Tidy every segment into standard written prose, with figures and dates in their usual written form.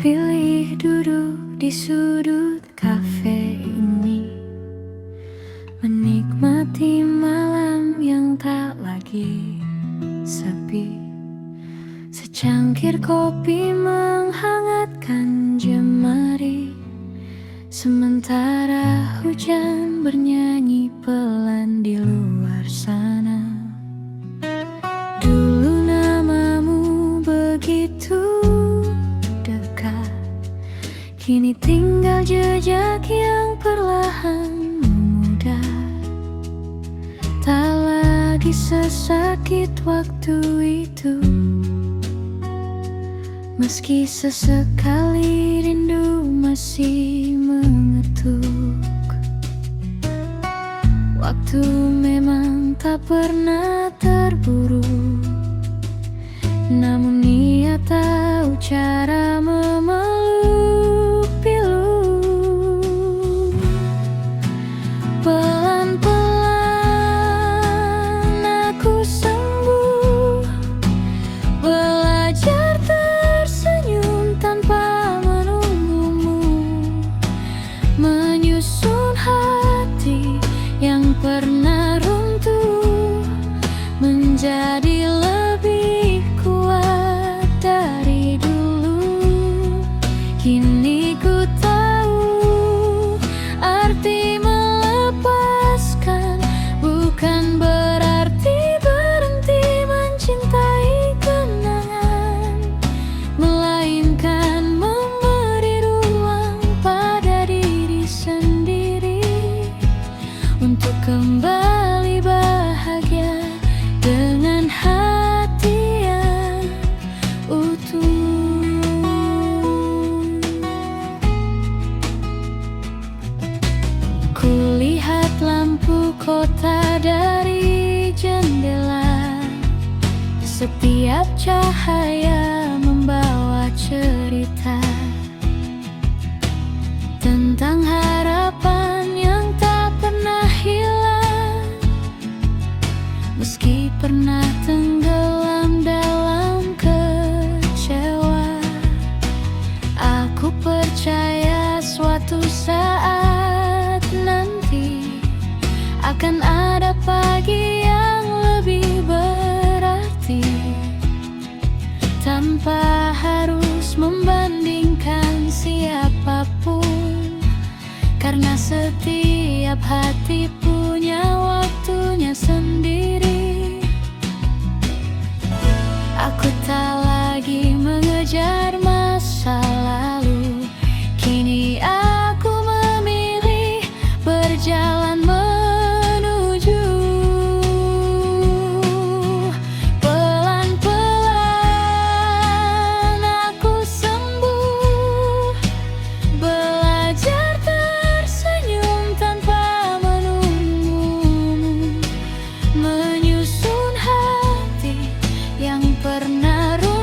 pilih duduk di sudut kafe ini, menikmati malam yang tak lagi sepi. Secangkir kopi menghangatkan jemari, sementara hujan bernyanyi pelan di luar sana. Dulu namamu begitu dekat, kini tinggal jejak yang perlahan memudar. Tak lagi sesakit waktu itu, meski sesekali rindu masih mengetuk. Waktu memang tak pernah terburu, namun ia tahu cara memeluk pilu. Pelan-pelan aku sembuh, belajar tersenyum tanpa menunggumu, menyusun hati yang pernah runtuh menjadi lebih kuat dari dulu. Kini ku tahu arti melepaskan bukan berarti berhenti mencintai kenangan, melainkan memberi ruang pada diri sendiri untuk kembali bahagia dengan hati yang utuh. Kulihat lampu kota dari jendela, setiap cahaya membawa cerita tentang harapan yang tak pernah hilang, meski pernah tenggelam dalam kecewa. Aku percaya suatu saat nanti akan ada pagi yang lebih berarti, tanpa harus membandingkan siapapun, karena setiap hati punya waktunya sendiri. Aku tak lagi mengejar masa lalu, kini aku memilih berjalan menuju. Pelan-pelan aku sembuh, belajar tersenyum tanpa menunggumu, menyusun hati yang pernah runtuh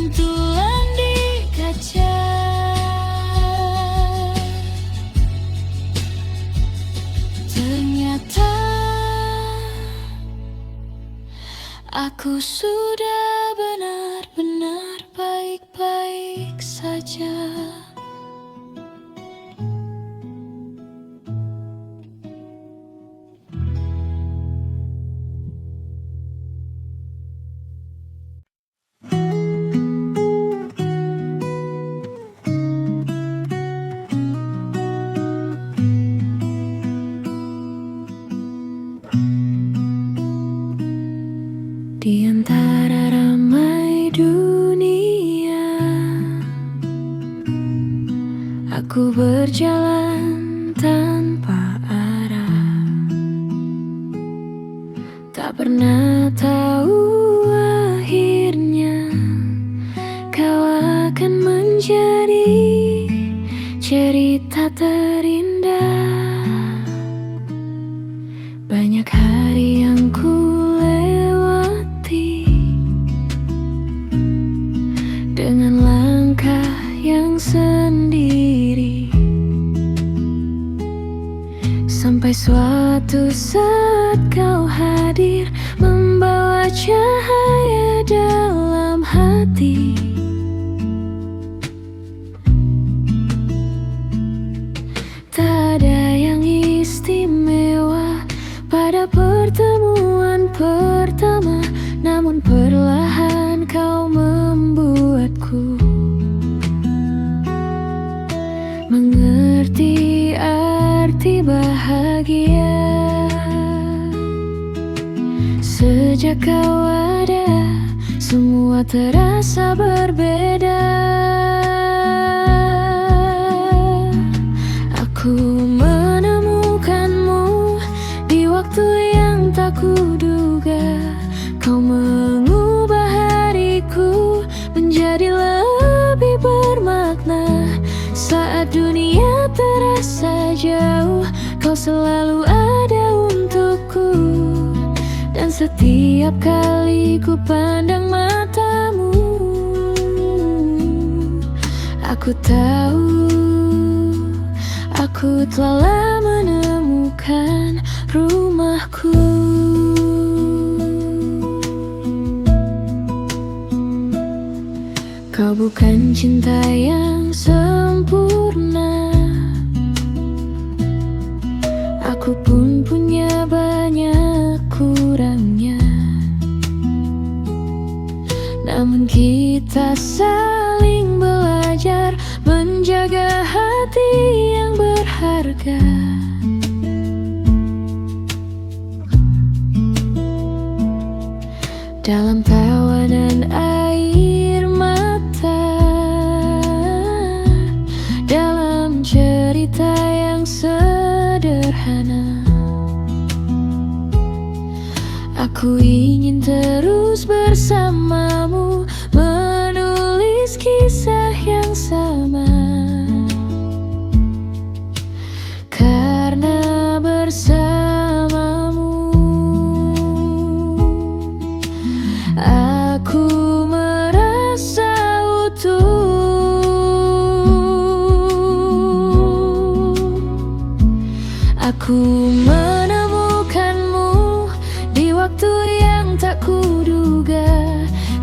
pantulan di kaca. Ternyata aku sudah benar-benar baik-baik saja. Di antara ramai dunia, aku berjalan tanpa arah. Tak pernah tahu akhirnya kau akan menjadi cerita terindah. Banyak hari yang ku dengan langkah yang sendiri, sampai suatu saat kau hadir, membawa cahaya dalam hati. Tak ada yang istimewa pada pertemuan pertama, namun perlahan kau membuatku mengerti arti bahagia. Sejak kau ada, semua terasa berbeda. Aku menemukanmu di waktu yang tak kuduga. Kau mengubah hariku menjadi lebih bermakna. Saat dunia terasa jauh, kau selalu ada untukku. Dan setiap kali ku pandang matamu, aku tahu aku telah menemukan rumahku. Kau bukan cinta yang sempurna, aku pun punya banyak kurangnya. Namun kita saling belajar menjaga hati yang berharga. Dalam tawanan air mata, dalam cerita yang sederhana, aku ingin terus bersamamu, menulis kisah yang sama. Karena bersamamu aku merasa utuh. Aku menemukanmu di waktu yang tak kuduga.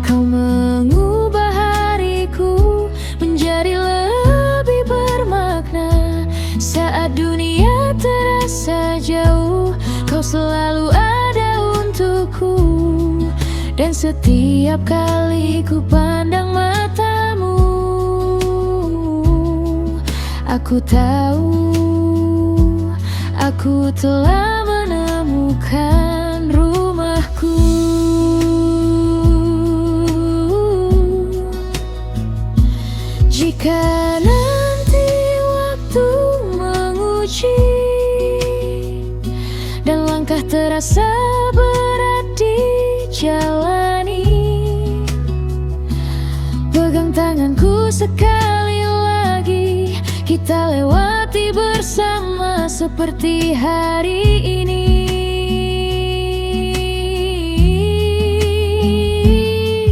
Kau mengubah hariku menjadi lebih bermakna. Saat dunia terasa jauh, kau selalu ada untukku. Dan setiap kali ku pandang matamu, aku tahu aku telah menemukan rumahku. Jika nanti waktu menguji dan langkah terasa berat dijalani, pegang tanganku sekali lagi, kita lewati bersama seperti hari ini.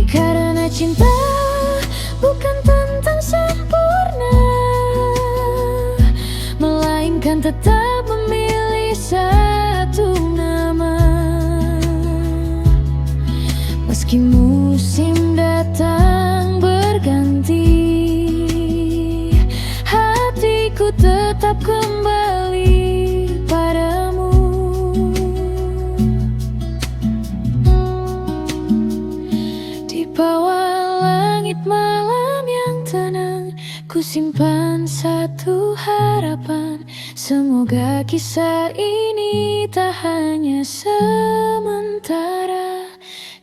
Karena cinta tetap memilih satu nama. Meski musim datang berganti, hatiku tetap kembali padamu. Di bawah langit malam yang tenang, ku simpan satu harapan. Semoga kisah ini tak hanya sementara,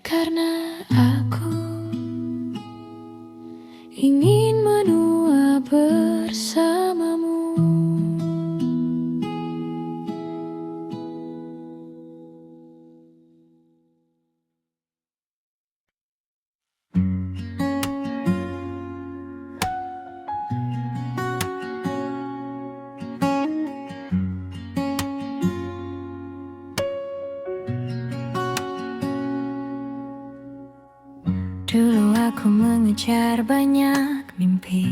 karena aku ingin menua bersamamu. Dulu aku mengejar banyak mimpi,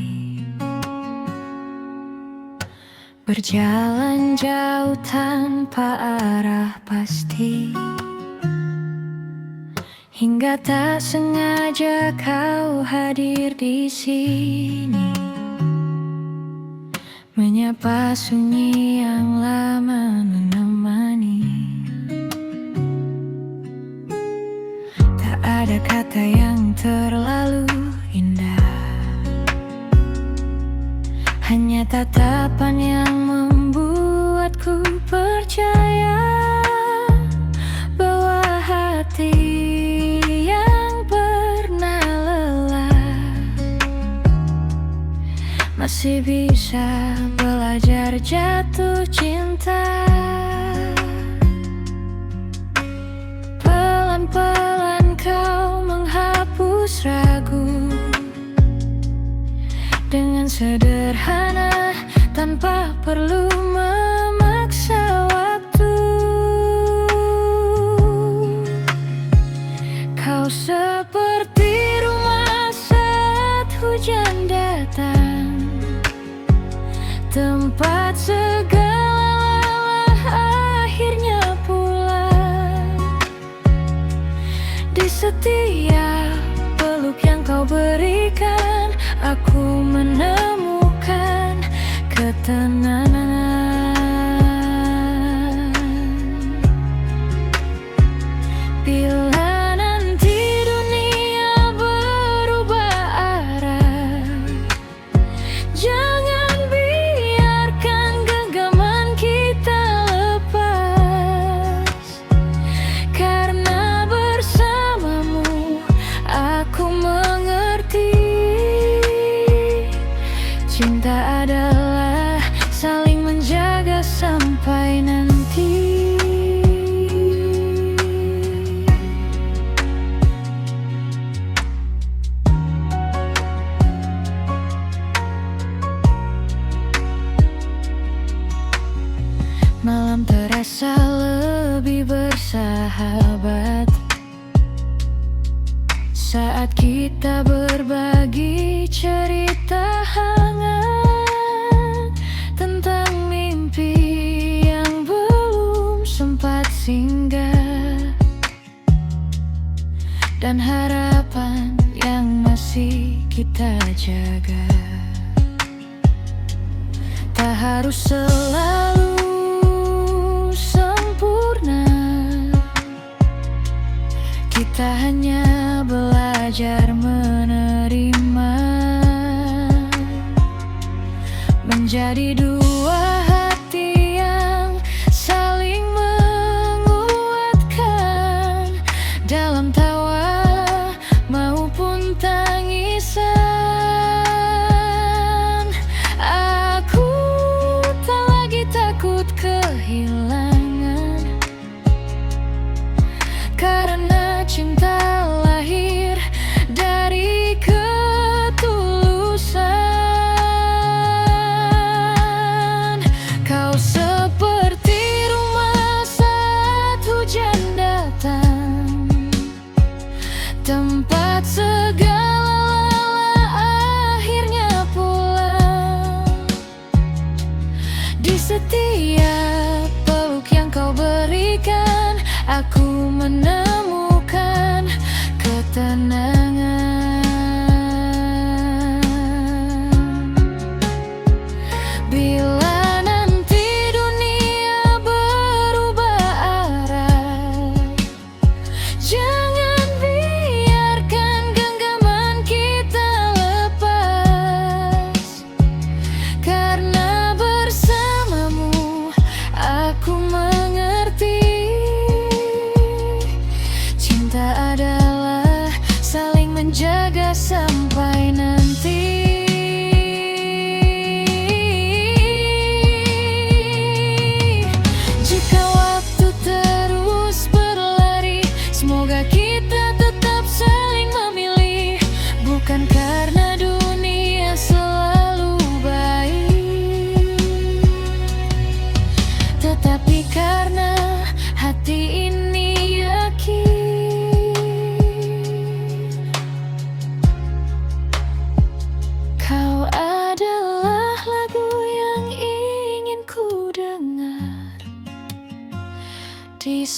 berjalan jauh tanpa arah pasti, hingga tak sengaja kau hadir di sini, menyapa sunyi yang lama menemani. Tak ada kata yang terlalu indah, hanya tatapan yang membuatku percaya bahwa hati yang pernah lelah masih bisa belajar jatuh cinta. Pelan-pelan kau menghapus ragu, dengan sederhana tanpa perlu memaksa waktu. Kau seperti rumah saat hujan datang, tempat segala lelah akhirnya pulang. Di setiap peluk yang kau berikan, aku menemukan ketenangan. Bila nanti dunia berubah arah, jangan biarkan genggaman kita lepas, karena bersamamu aku mengerti. Cinta adalah saling menjaga sampai nanti. Malam terasa lebih bersahabat saat kita berbagi cerita hangat tentang mimpi yang belum sempat singgah, dan harapan yang masih kita jaga. Tak harus selalu sempurna, kita hanya belajar menerima, menjadi dua hati yang saling menguatkan dalam tawa maupun tangisan. Aku tak lagi takut kehilangan, karena cinta lahir dari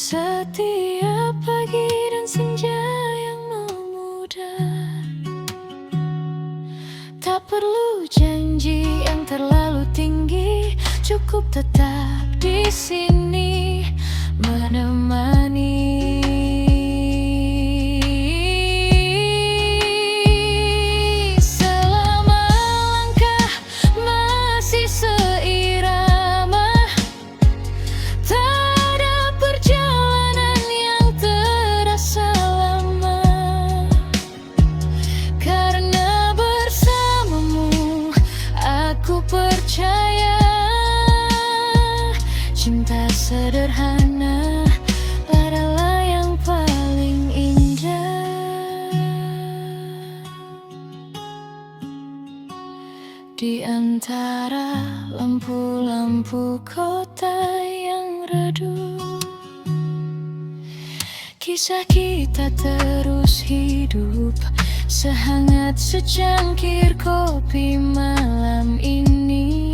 Setiap pagi dan senja yang memudar, tak perlu janji yang terlalu tinggi, cukup tetap di sini menemani. Selama langkah masih seirama, tak ada perjalanan yang terasa lama, karena bersamamu aku percaya cinta sederhana adalah yang paling indah. Di antara lampu-lampu kota yang redup, kisah kita terus hidup sehangat secangkir kopi malam ini.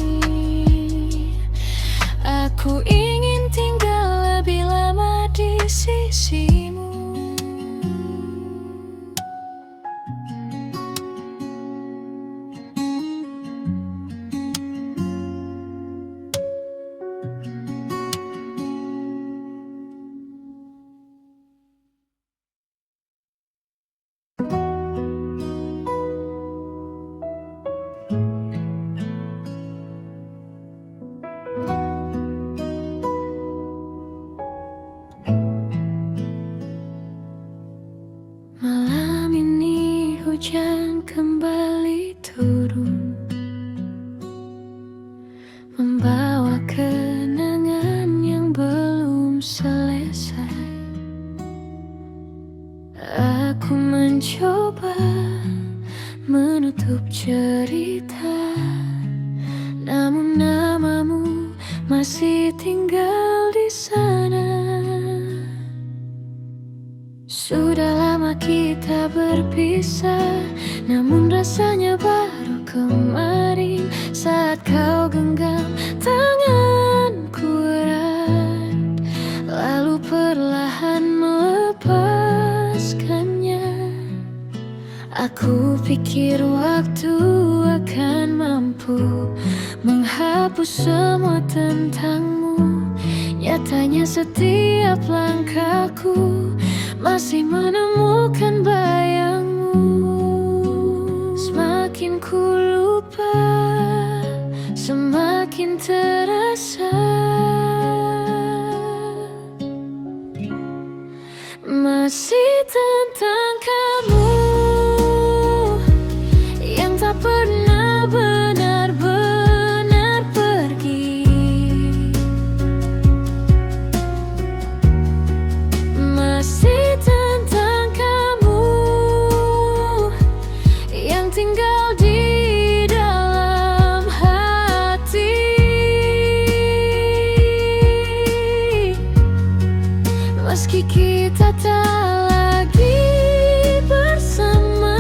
Aku ingin tinggal lebih lama di sisimu. Malam ini hujan kembali turun, membawa kenangan yang belum selesai. Aku mencoba menutup cerita, namun namamu masih tinggal di sana. Sudah lama kita berpisah, namun rasanya baru kemarin saat kau genggam tanganku erat, lalu perlahan melepaskannya. Aku pikir waktu akan mampu menghapus semua tentangmu. Nyatanya setiap langkahku masih menemukan bayangmu. Semakin ku lupa, semakin terasa. Masih tentang kamu yang tak pernah benar-benar pergi. Masih tentang kamu yang tinggal di dalam hati. Meski kita tak lagi bersama,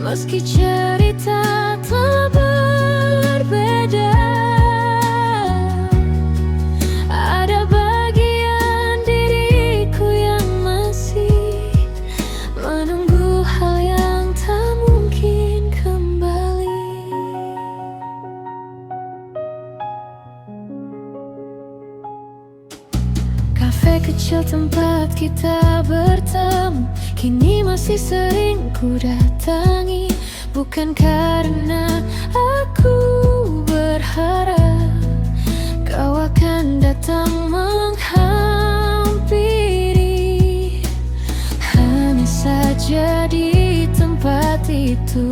meski cerita telah berbeda, ada bagian diriku yang masih menunggu hal yang tak mungkin kembali. Kafe kecil tempat kita bertemu kini masih sering ku datangi, bukan karena aku berharap kau akan datang menghampiri. Hanya saja di tempat itu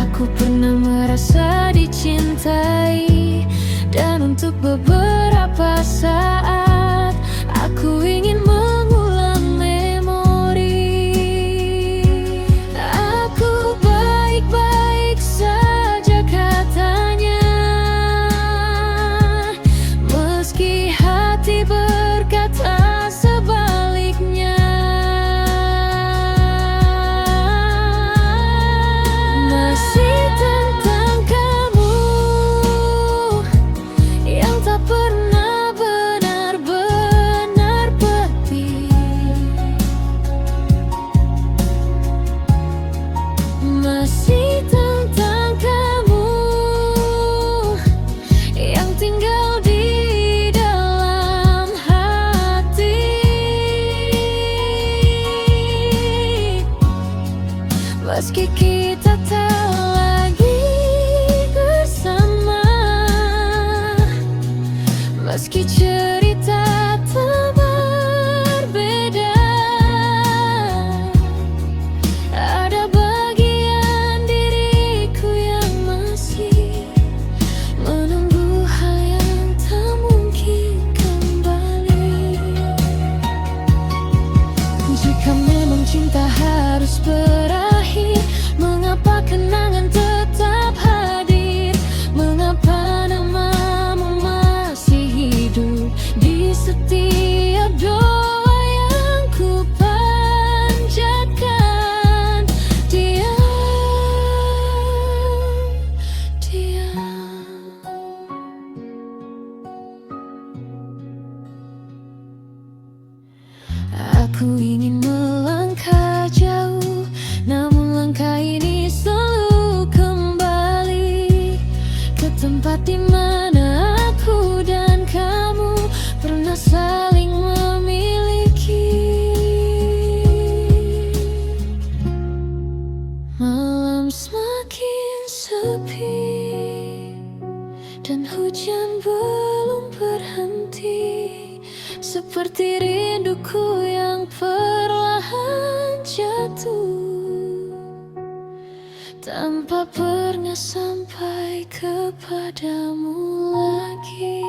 aku pernah merasa dicintai, dan untuk beberapa saat aku ingin mengulang memori. Aku baik-baik saja katanya, meski hati berkata sebaliknya. Masih tentang kamu yang tak pernah benar-benar Meski kita tak lagi bersama, meski cerita tak berbeda, ada bagian diriku yang masih menunggu hal yang tak mungkin kembali. Jika memang cinta harus berakhir, mengapa kenangan tetap hadir? Mengapa namamu masih hidup di setiap doa yang ku panjatkan? Diam. Aku ingin melangkah jauh, namun langkah ini selalu kembali ke tempat di mana aku dan kamu pernah saling memiliki. Malam semakin sepi dan hujan belum berhenti, seperti rinduku yang perlahan jatuh tanpa pernah sampai kepadamu lagi.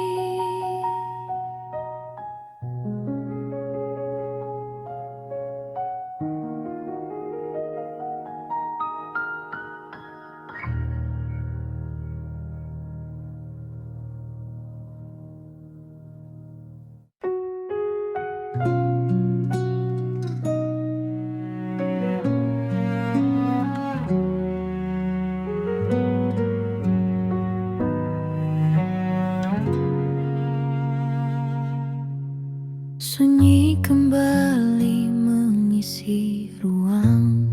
Sunyi kembali mengisi ruang,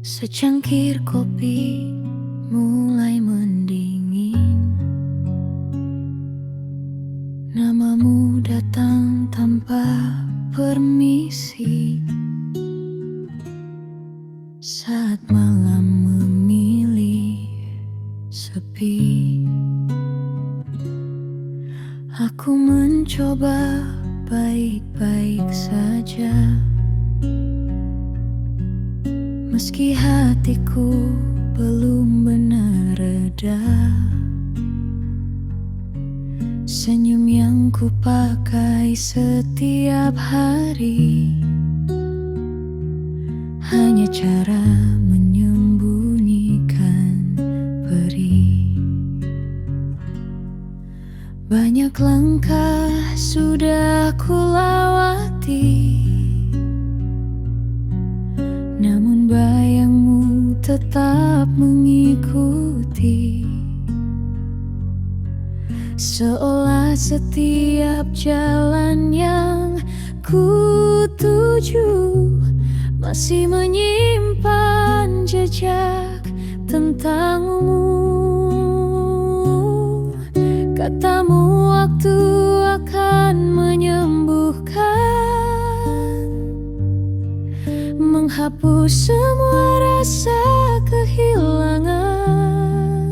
secangkir kopi mulai mendingin. Namamu datang tanpa permisi saat malam memilih sepi. Aku mencoba baik-baik saja, meski hatiku belum benar reda. Senyum yang ku pakai setiap hari hanya cara menyembunyikan perih. Banyak langkah sudah ku lewati, namun bayangmu tetap mengikuti. Seolah setiap jalan yang ku tuju masih menyimpan jejak tentangmu. Katamu waktu akan menyembuhkan, menghapus semua rasa kehilangan.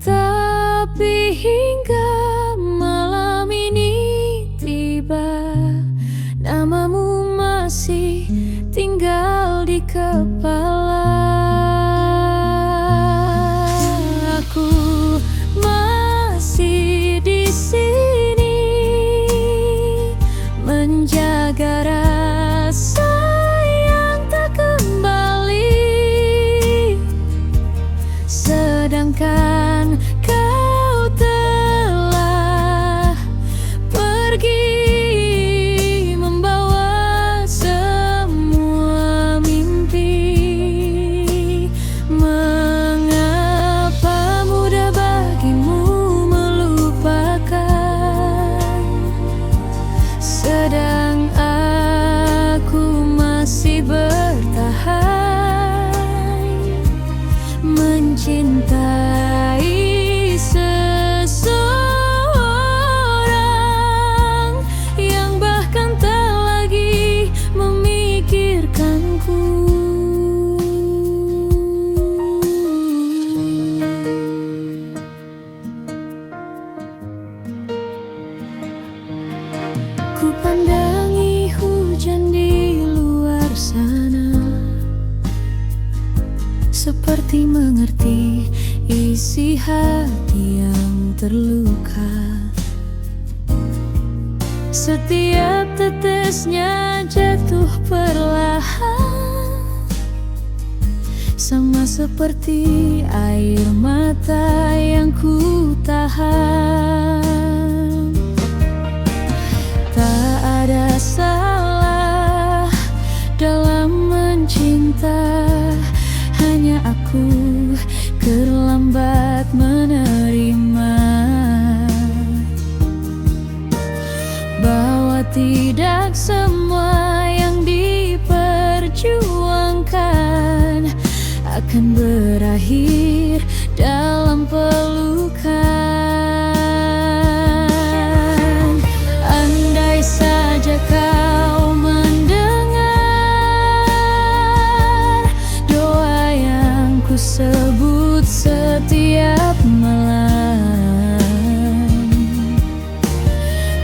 Tapi hingga malam ini tiba, namamu masih tinggal di kepala. Menjaga rasa yang tak kembali, sedangkan kau telah pergi membawa semua mimpi. sayangku. Ku pandangi hujan di luar sana, seperti mengerti isi hati yang terluka. Setiap tetesnya jatuh perlahan, sama seperti air mata yang ku tahan. Tak ada salah dalam mencinta, hanya aku terlambat menerima bahwa tidak semua yang diperjuangkan akan berakhir dalam pelukan. Andai saja kau mendengar doa yang ku sebut setiap malam,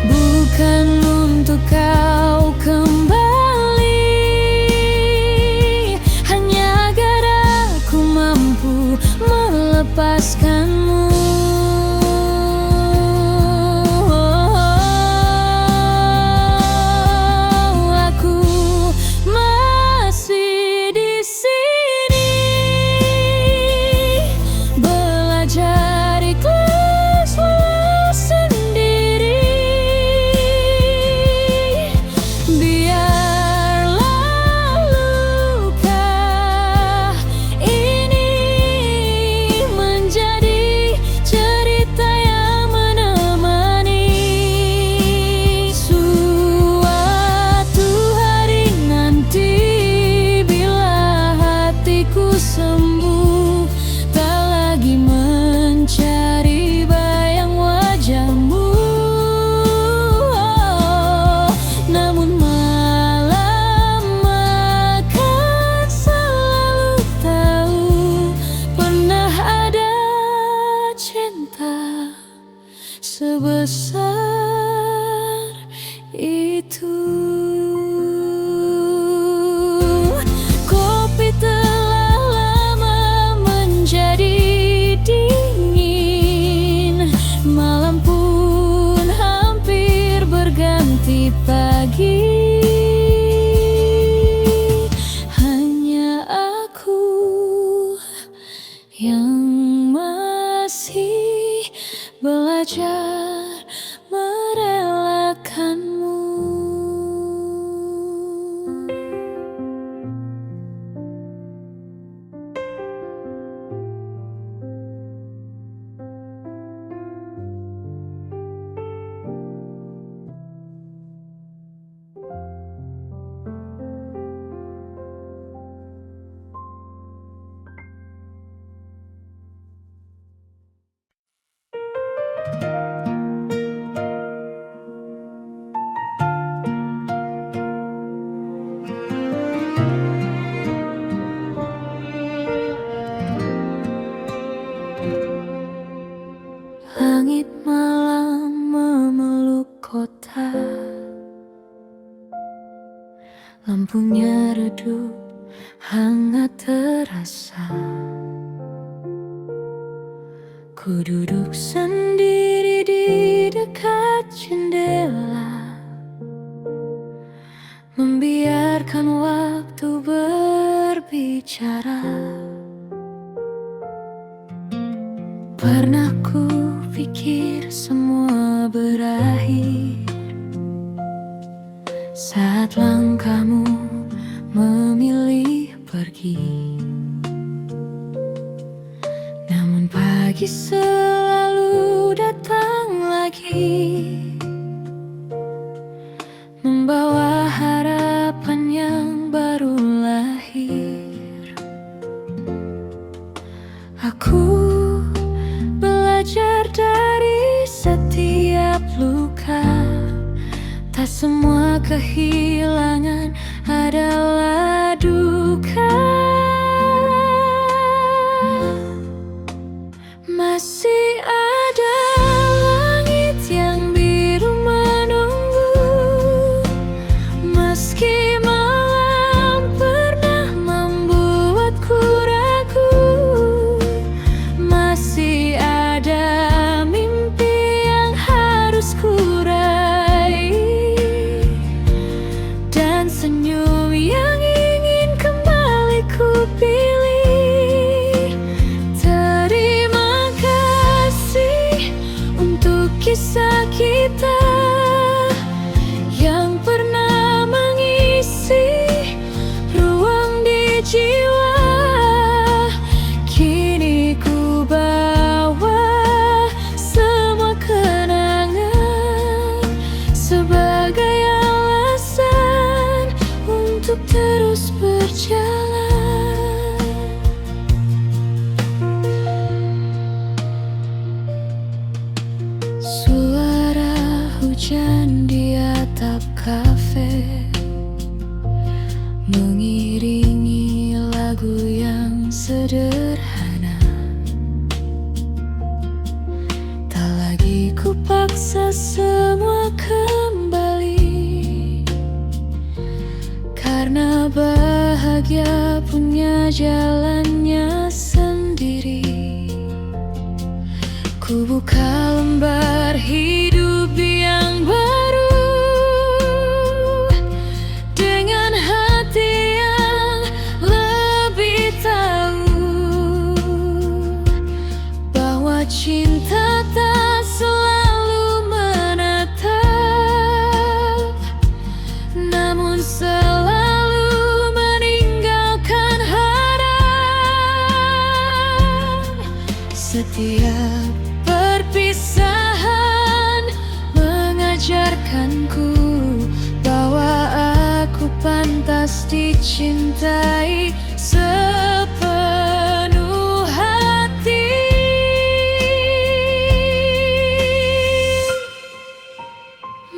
bukan untuk kau kembali, hanya agar aku mampu melepaskanmu. Aku masih di sini, belajar ikhlas walau sendiri. Biarlah luka ini menjadi cerita yang menemani. Suatu hari nanti bila hatiku sembuh, tak lagi mencari bayang wajahmu. Namun malam akan selalu tahu, pernah ada cinta sebesar itu. Kopi telah lama menjadi dingin, malam pun hampir berganti pagi. Hanya aku yang masih belajar merelakanmu. Langit malam memeluk kota, lampunya redup, hangat terasa. Ku duduk sendiri di dekat jendela, membiarkan waktu berbicara. Pernah ku pikir semua berakhir saat langkahmu memilih pergi. Namun pagi selalu datang lagi, membawa harapan yang baru lahir. Aku belajar dari setiap luka, tak semua kehilangan adalah duka. senyum yang ingin kembali ku pilih. Terima kasih untuk kisah kita yang pernah mengisi ruang di jiwa. Kini ku bawa semua kenangan sebagai alasan untuk terus berjalan. Suara hujan di atap kafe mengiringi lagu yang sederhana. Tak lagi ku paksa semua kembali, karena bahagia punya jalannya sendiri. Ku buka lembar hidup yang baru dengan hati yang lebih tahu bahwa cinta tak selalu menetap, namun selalu meninggalkan harap. Setiap perpisahan mengajarkanku bahwa aku pantas dicintai sepenuh hati.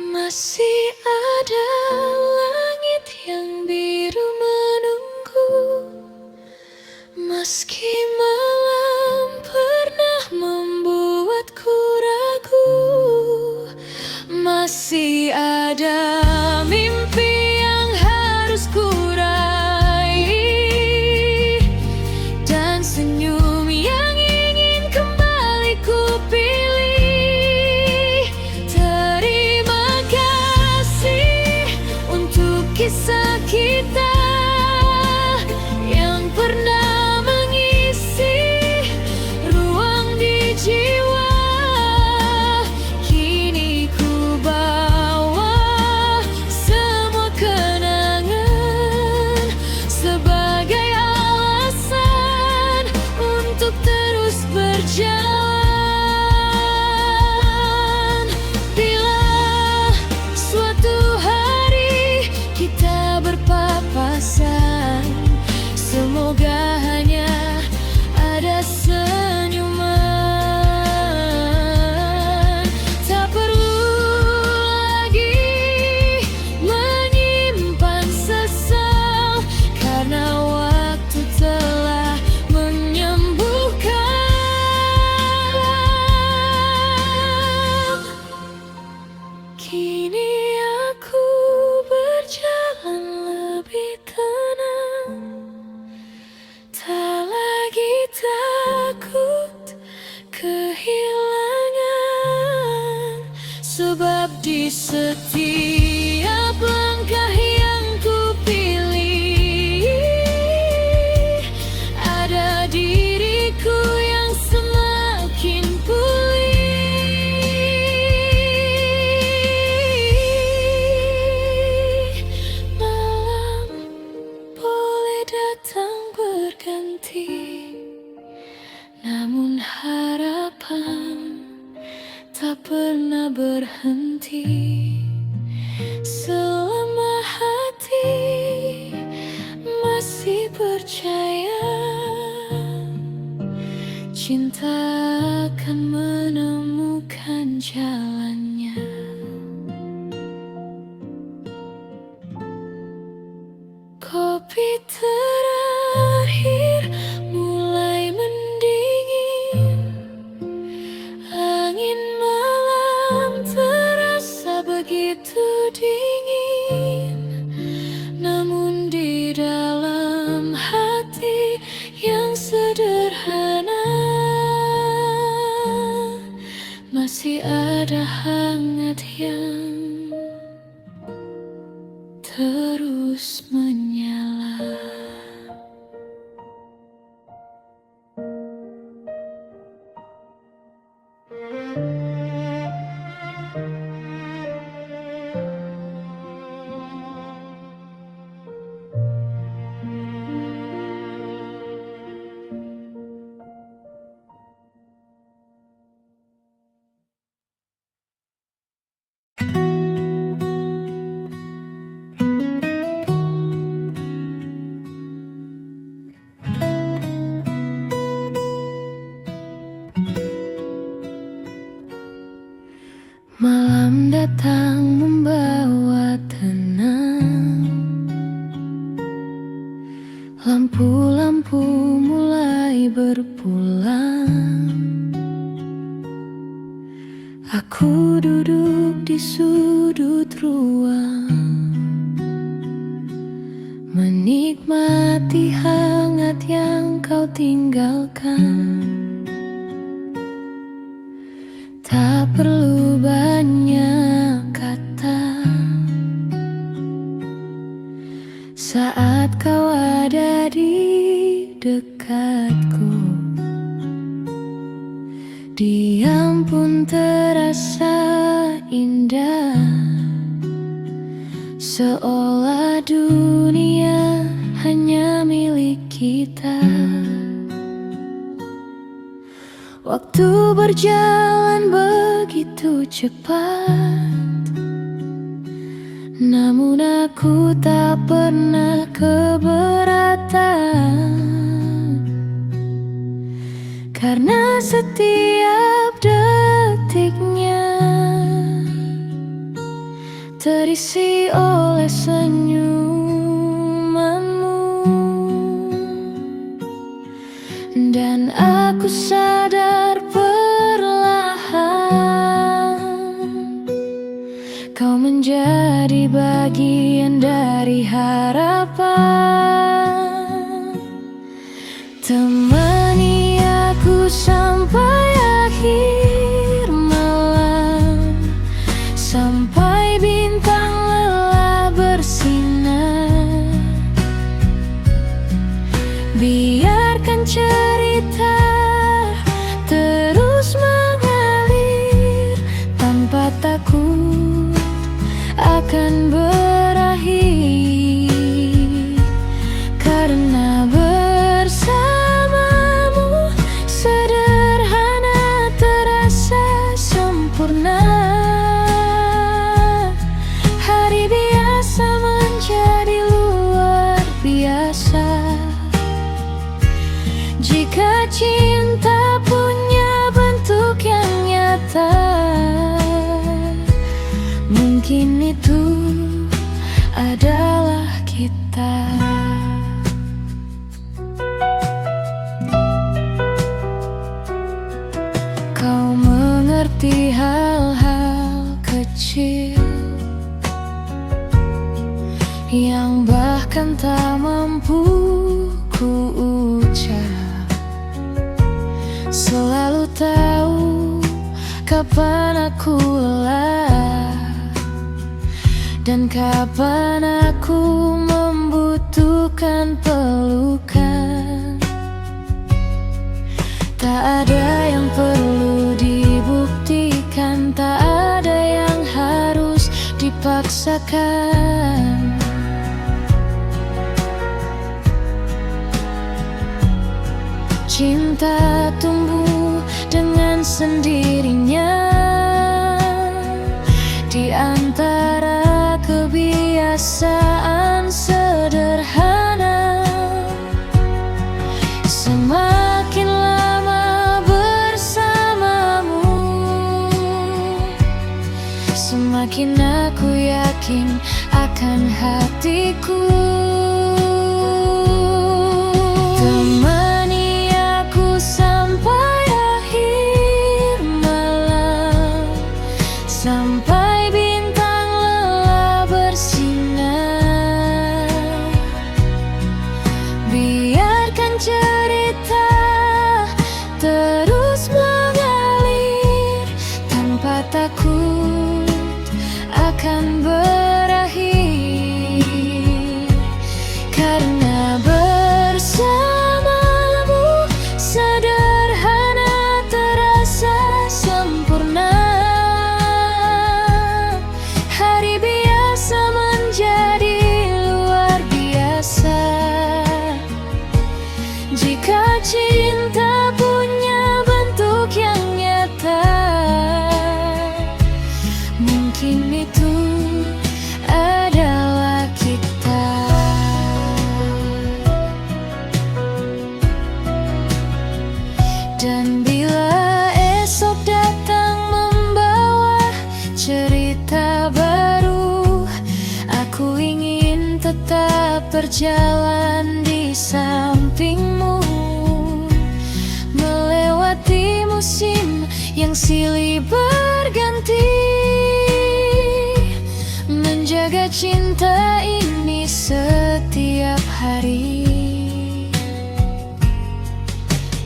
Masih ada langit yang biru menunggu, meski malam pernah membuatku ragu. Masih ada mimpi yang harus ku raih, dan senyum yang ingin kembali ku pilih. Terima kasih untuk kisah kita yang pernah mengisi ruang di jiwa. Kini ku bawa semua kenangan sebagai alasan untuk terus berjalan. Bila suatu hari kita berpapasan, semoga hanya ada senyuman. Tak perlu lagi menyimpan sesal, karena waktu telah menyembuhkan. Kini aku berjalan lebih tenang, tak lagi takut kehilangan, sebab di setiap langkah yang ku pilih ada diriku yang semakin pulih. Malam boleh datang berganti, namun harapan tak pernah berhenti. Selama hati masih percaya, cinta akan menemukan jalannya. Kopi terakhir mulai mendingin, angin malam terasa begitu dingin. Namun di dalam hati yang sederhana masih ada hangat yang terus Lampu-lampu mulai berpulang. Aku duduk di sudut ruang, menikmati hangat yang kau tinggalkan. Tak perlu banyak kata saat kau ada di dekatku. Diam pun terasa indah, seolah dunia hanya milik kita. Waktu berjalan begitu cepat, namun aku tak pernah keberatan, karena setiap detiknya terisi oleh senyumanmu. Dan aku sadar perlahan kau menjadi bagian dari harapan. Temani aku sampai akhir malam, sampai bintang lelah bersinar. Biarkan cerita terus mengalir tanpa takut akan berakhir, karena bersamamu sederhana terasa sempurna. Hari biasa menjadi luar biasa jika cinta punya bentuk yang nyata. Mungkin itu adalah kita. Kau mengerti hal-hal kecil yang bahkan tak mampu ku ucap. Selalu tahu kapan aku lelah dan kapan aku membutuhkan pelukan. Tak ada yang perlu dibuktikan, tak ada yang harus dipaksakan. Cinta tumbuh dengan sendirinya di antara kebiasaan sederhana. Semakin lama bersamamu, semakin aku yakin akan hatiku. Temani aku sampai akhir malam, sampai bintang lelah bersinar. Biarkan cerita terus mengalir tanpa takut akan berakhir, karena bersamamu sederhana terasa sempurna. Hari biasa menjadi luar biasa jika cinta punya bentuk yang nyata. Mungkin itu adalah kita. Dan bila esok datang membawa cerita baru, aku ingin tetap berjalan di di sampingmu, melewati musim yang silih berganti, menjaga cinta ini setiap hari.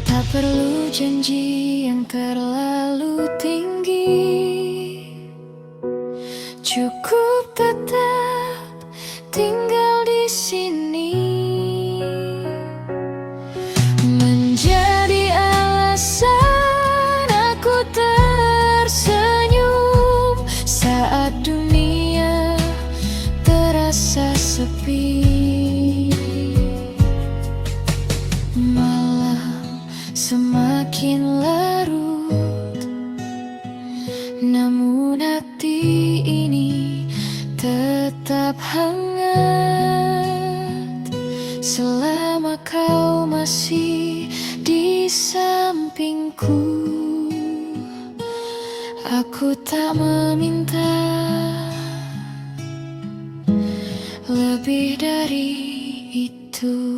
Tak perlu janji yang terlalu tinggi, cukup tetap tinggal di sini, menjadi alasan aku tersenyum saat dunia terasa sepi. Malam semakin larut, namun hati ini tetap hangat selama kau masih di sampingku. Aku tak meminta lebih dari itu.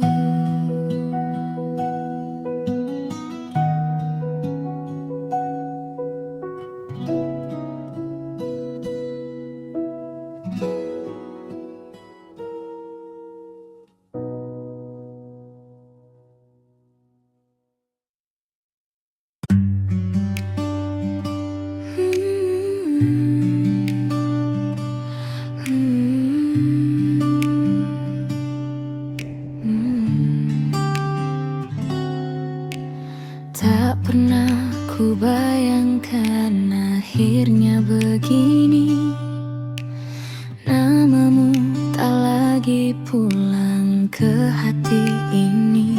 Tak pernah ku bayangkan akhirnya begini, namamu tak lagi pulang ke hati ini,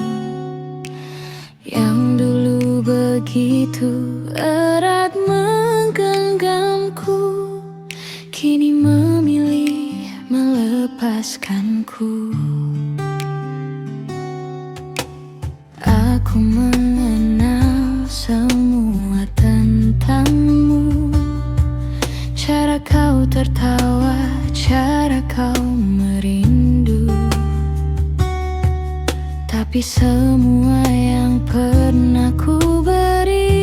yang dulu begitu erat menggenggamku, kini memilih melepaskanku. Aku mengenal semua tentangmu, cara kau tertawa, cara kau merindu. Tapi semua yang pernah ku beri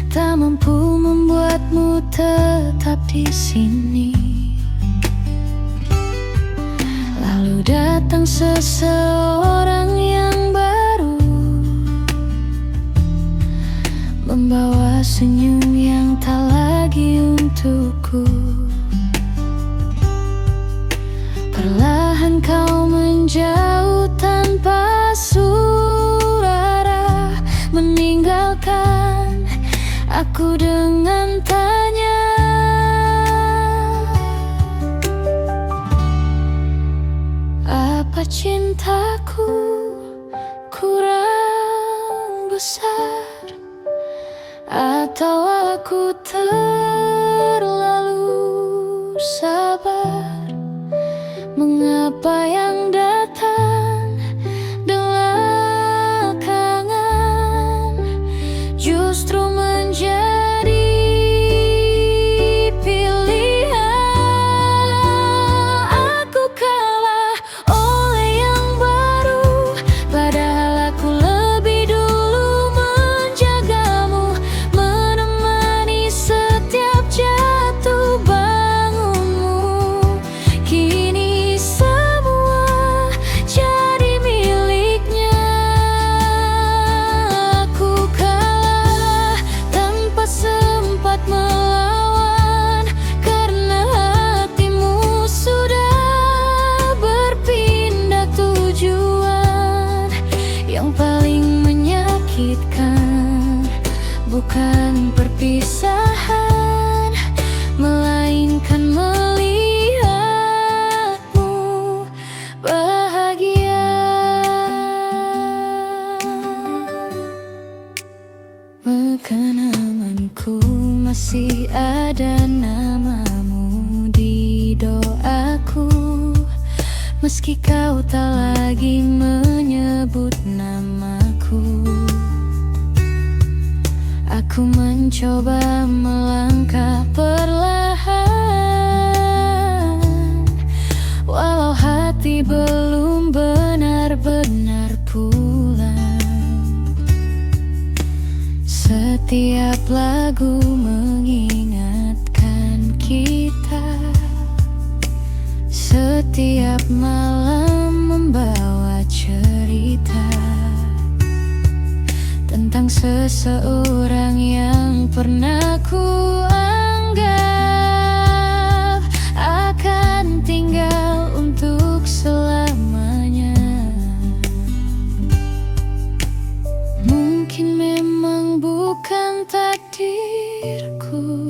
tak mampu membuatmu tetap di sini. Lalu datang seseorang yang baru, membawa senyum yang tak lagi untukku. Perlahan kau menjauh tanpa suara, meninggalkan aku dengan tanya, apa cintaku kurang besar, atau aku terlalu sabar? Mengapa yang datang belakangan justru menjadi pilihan? Aku kalah oleh yang baru, padahal aku lebih dulu menjagamu, menemani setiap jatuh bangunmu. Kini semua jadi miliknya. Aku kalah tanpa sempat melawan, karena hatimu sudah berpindah tujuan. Yang paling menyakitkan bukan perpisahan, melainkan melihatmu bahagia. Kenanganku masih ada namamu di doaku, meski kau tak lagi menyebut namaku. Aku mencoba melangkah perlahan, walau hati hati belum benar-benar pulang. Setiap lagu mengingatkan kita, setiap malam membawa cerita tentang seseorang yang pernah ku anggap akan tinggal untuk selamanya. Mungkin memang bukan takdirku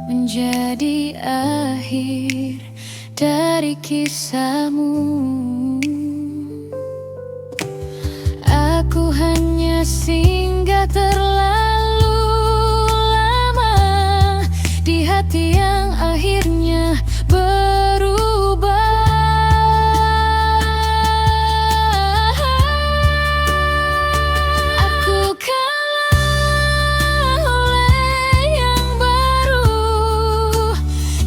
menjadi akhir dari kisahmu. Aku hanya singgah terlalu lama di hati yang akhirnya berubah. Aku kalah oleh yang baru,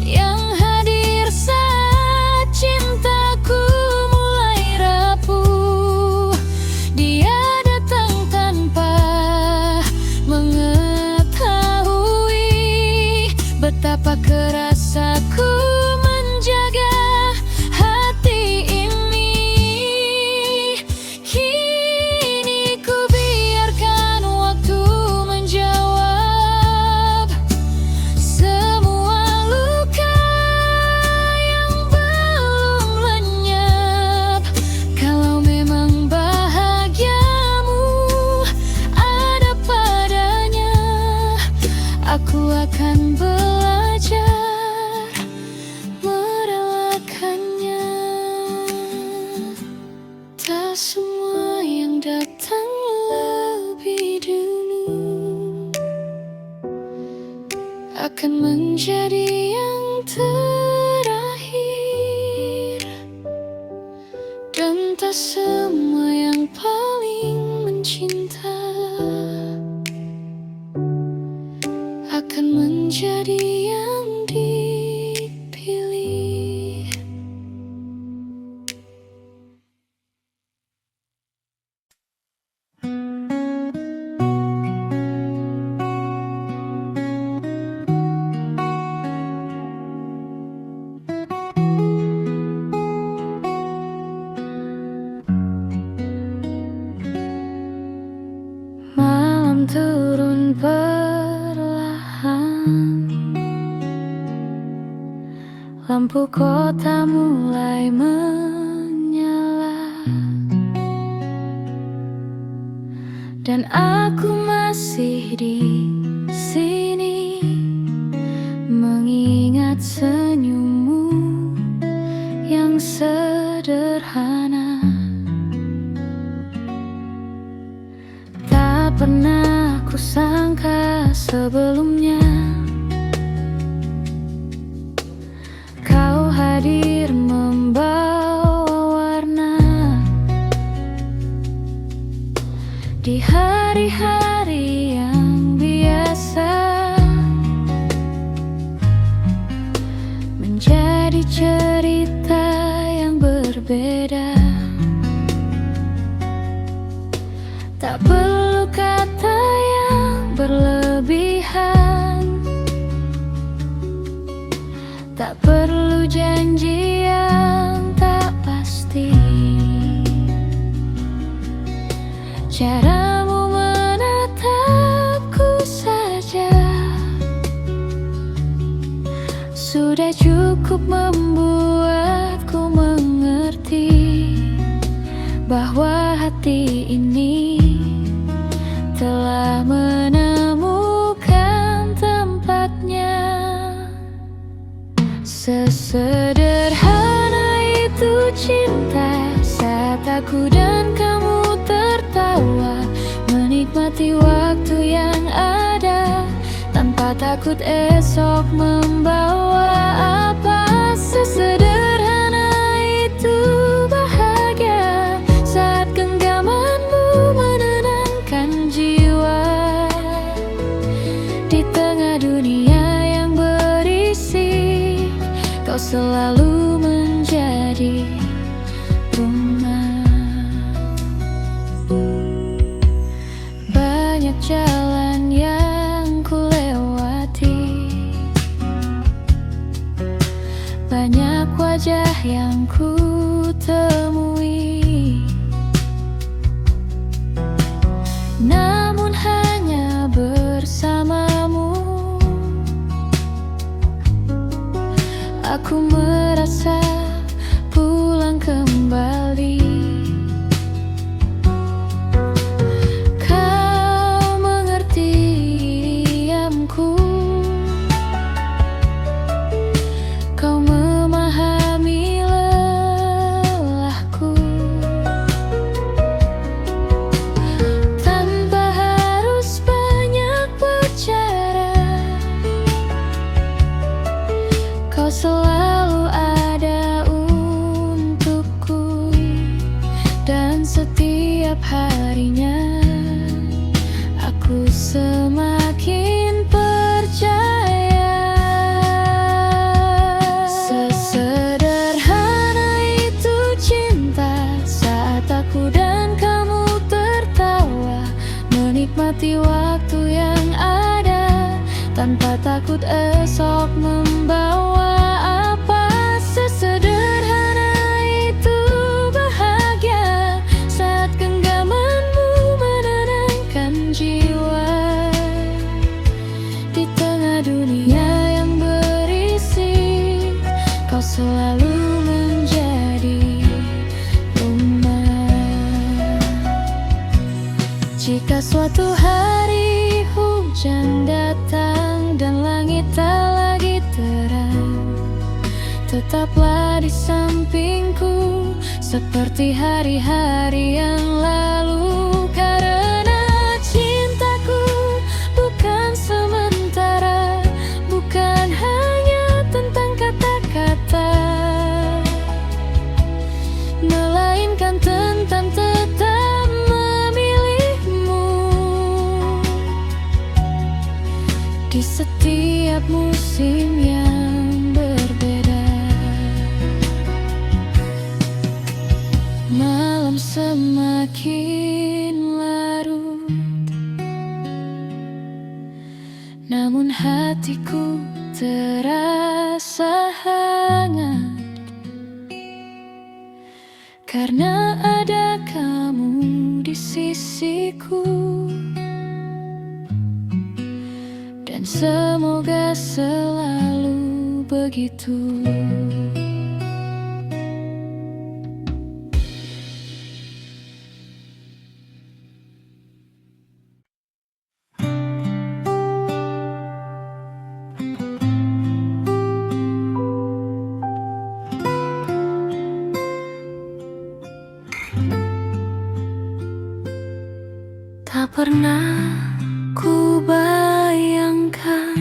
yang hadir saat cintaku mulai rapuh. Dia betapa keras aku menjaga hati ini. Kini ku biarkan waktu menjawab semua luka yang belum lenyap. Kalau memang bahagiamu ada padanya, aku akan merelakannya. Tak semua yang datang lebih dulu akan menjadi yang terakhir, dan tak semua yang paling mencinta akan menjadi yang dipilih. Malam turun lampu kota mulai menyala, dan aku masih di sini mengingat senyummu yang sederhana. Tak pernah kusangka sebelumnya hadir membawa warna di hari-hari yang biasa, menjadi cerita yang berbeda. Tak perlu kata yang berlebihan, tak perlu janji yang tak pasti. Caramu menatapku saja sudah cukup membuatku mengerti bahwa hati ini telah menemukan tempatnya. Sesederhana itu cinta saat aku dan kamu tertawa, menikmati waktu yang ada tanpa takut esok membawa apa. Sesederhana itu bahagia saat genggamanmu menenangkan jiwa di tengah dunia yang berisik. Kau selalu menjadi rumah. Banyak jalan yang ku lewati, banyak wajah yang ku temui, namun hanya bersamamu aku merasa pulang kembali. Kau mengerti diamku, kau memahami lelahku, tanpa harus banyak bicara. Kau selalu ada untukku, dan setiap harinya aku semakin percaya. Sesederhana itu cinta, saat aku dan kamu tertawa, menikmati waktu yang ada, tanpa takut esok membawa apa. Sesederhana itu bahagia, saat genggamanmu menenangkan jiwa. Di tengah dunia yang berisik, kau selalu menjadi rumah. Jika suatu hari hujan datang dan langit tak lagi terang, tetaplah di sampingku seperti hari-hari yang lalu. Karena cintaku bukan sementara, bukan hanya tentang kata-kata, melainkan tentang tetap memilihmu di setiap musim yang berbeda. Malam semakin larut, namun hatiku terasa hangat, karena ada kamu di sisiku. Dan semoga selalu begitu. Tak pernah ku bayangkan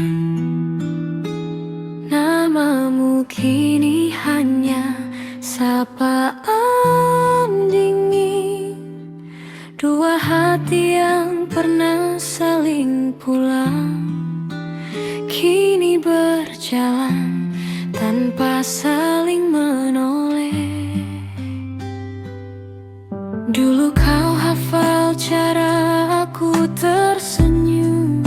namamu kini hanya sapaan dingin. Dua hati yang pernah saling pulang kini berjalan tanpa saling menoleh. Dulu kau hafal cara aku tersenyum,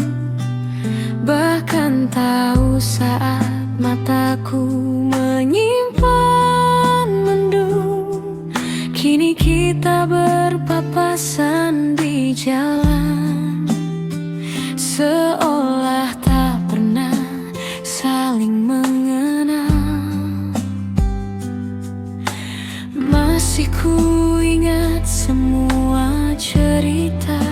bahkan tahu saat mataku menyimpan mendung. Kini kita berpapasan di jalan, seolah tak pernah saling mengenal. Masih ku ingat semua cerita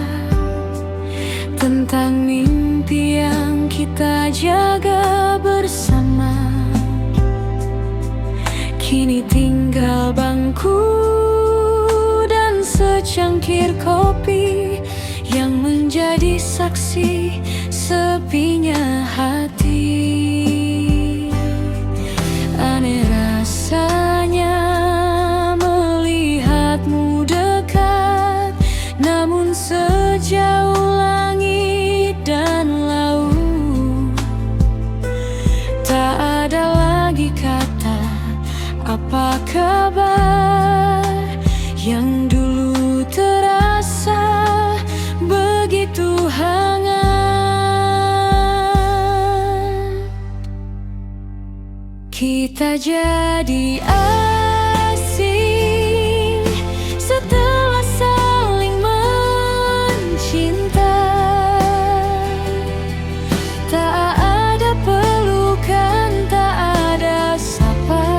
tentang mimpi yang kita jaga bersama. Kini tinggal bangku dan secangkir kopi yang menjadi saksi sepinya hati. Aneh rasanya melihatmu dekat, namun sejauh langit dan laut. Tak ada lagi kata apa kabar. yang dulu terasa begitu hangat. Kita jadi asing setelah saling mencinta. Tak ada pelukan, tak ada sapa,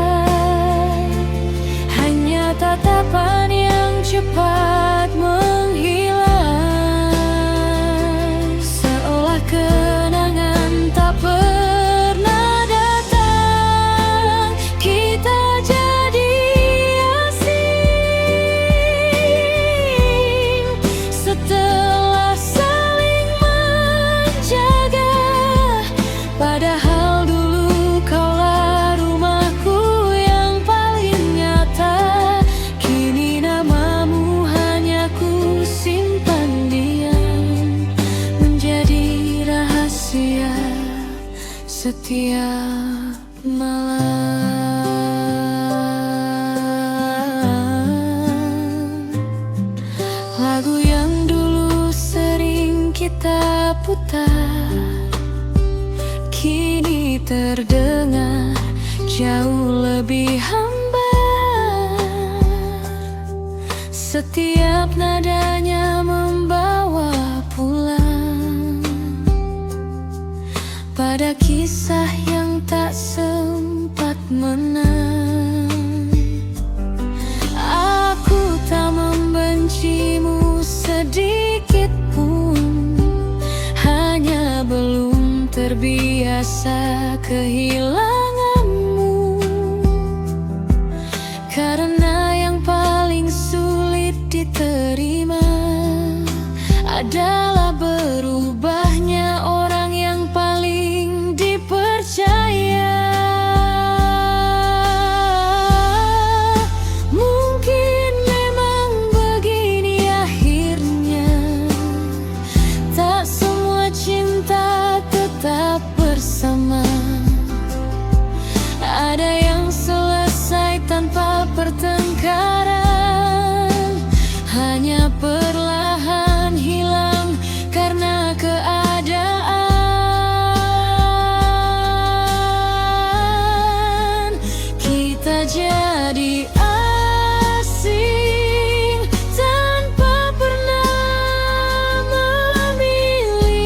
hanya tatapan yang cepat menghilang, seolah kenangan tak pernah datang. Kita jadi asing setelah saling menjaga, padahal dulu kaulah rumahku yang paling nyata. Kini namamu hanya ku simpan diam, menjadi rahasia setiap malam. Lagu yang dulu sering kita putar kini terdengar jauh lebih hambar. Setiap nadanya membawa pulang pada kisah yang tak sempat menang. Aku tak membencimu sedikit pun, hanya belum terbiasa kehilanganmu. Karena yang paling sulit diterima adalah berubahnya orang yang paling dipercaya. Mungkin memang begini akhirnya, tak semua cinta tetap bersama. Ada yang selesai tanpa pertengkaran, hanya perlahan hilang karena keadaan. Kita jadi asing tanpa pernah memilih.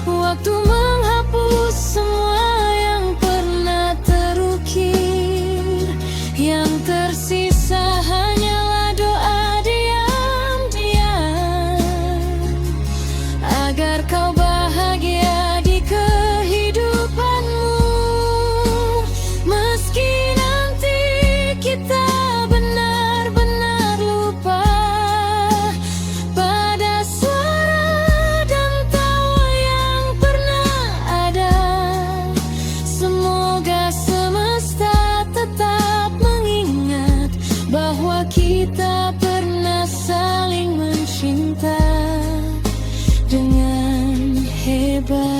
Waktu menghapus semua yang pernah terukir, yang tersisa hanyalah doa diam-diam agar kau bahagia di kehidupanmu. Meski nanti kita benar-benar lupa pada suara dan tawa yang pernah ada, semoga semesta tetap mengingat bahwa kita pernah saling mencinta dengan hebat.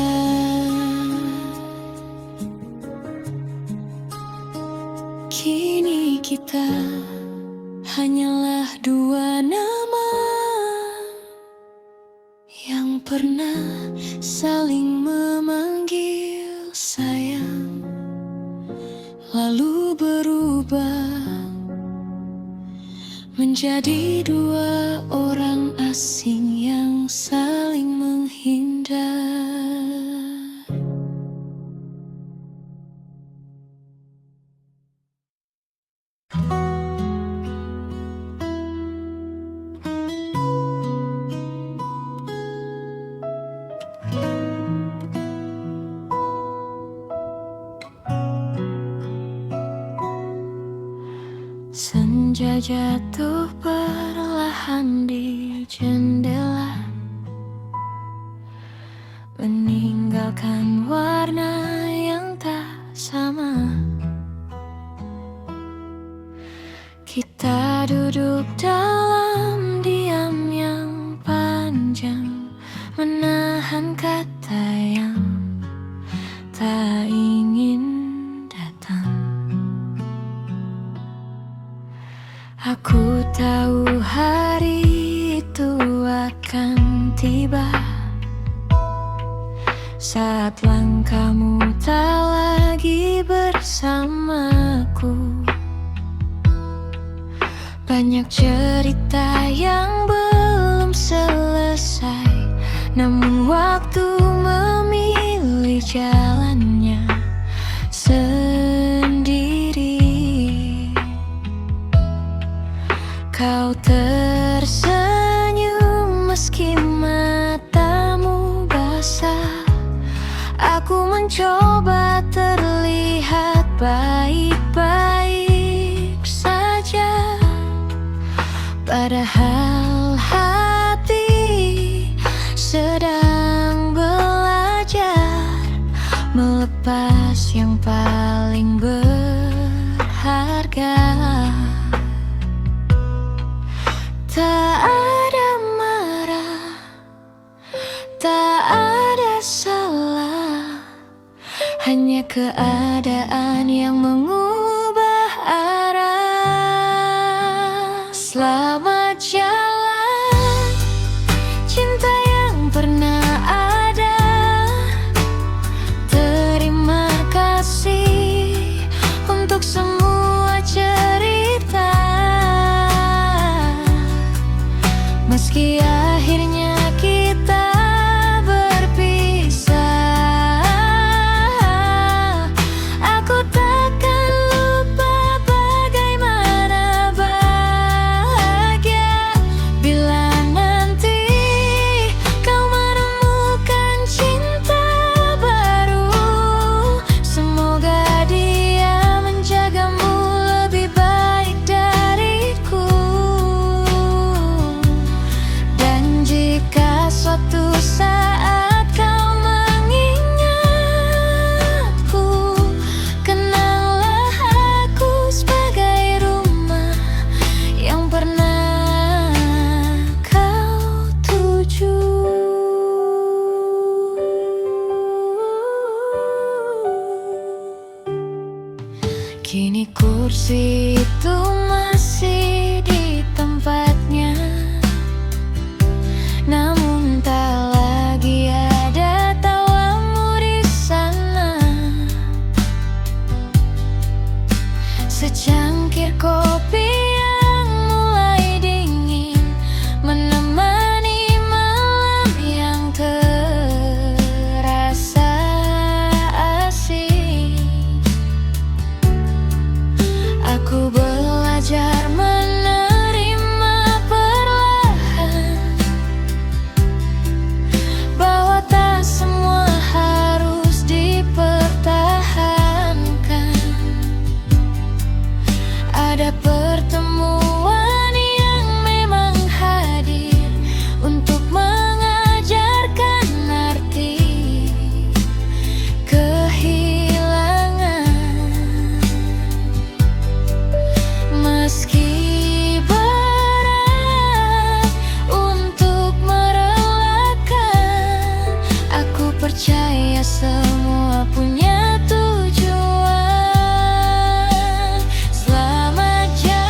Kini kita hanyalah dua nama yang pernah saling memanggil sayang, lalu berubah menjadi dua orang asing yang saling menghindar. Senja jatuh perlahan di jendela, meninggalkan warna yang tak sama. Kita duduk dalam diam yang panjang, menahan kata yang tak ingin datang. Aku tahu hari itu akan tiba, saat langkahmu tak lagi bersamaku. Banyak cerita yang belum selesai, namun waktu memilih jalannya sendiri. Kau tersenyum meski matamu basah. Aku mencoba terlihat baik-baik saja, padahal hati sedang belajar melepas yang paling berharga. Tak ada marah, tak ada salah, hanya keadaan yang mengubah arah. Selamat jalan, cinta yang pernah ada. Terima kasih untuk semua cerita, meski akhirnya kita berpisah. Aku takkan lupa bagaimana bahagia bila nanti kau menemukan cinta baru. Semoga dia menjagamu lebih baik dariku. Dan jika suatu saat kau mengingatku, kenanglah aku sebagai rumah yang pernah kau tuju. Kini kursi itu masih di tempatnya, namun tak lagi ada tawamu di sana. Secangkir kopi yang mulai dingin menemani malam yang terasa asing. Aku belajar menerima perlahan bahwa tak semua harus dipertahankan. Ada pertemuan yang memang hadir untuk mengajarkan arti kehilangan. Meski berat untuk merelakan, aku percaya semua punya tujuan. Selamat jalan.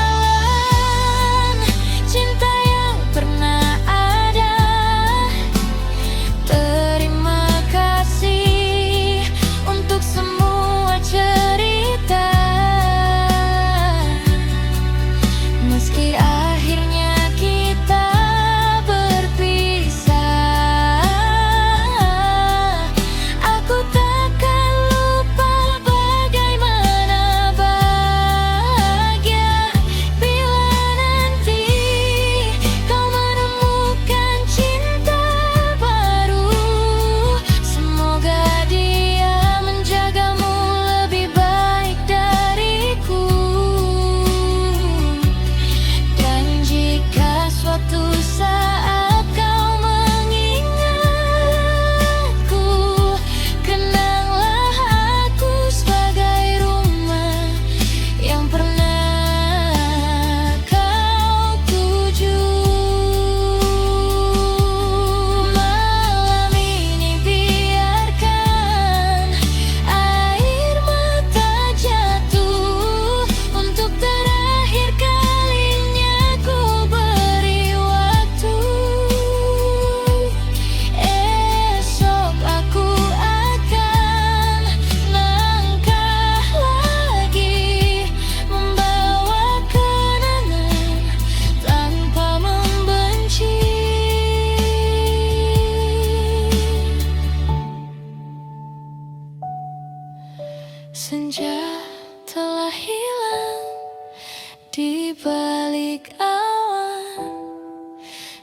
balik awan,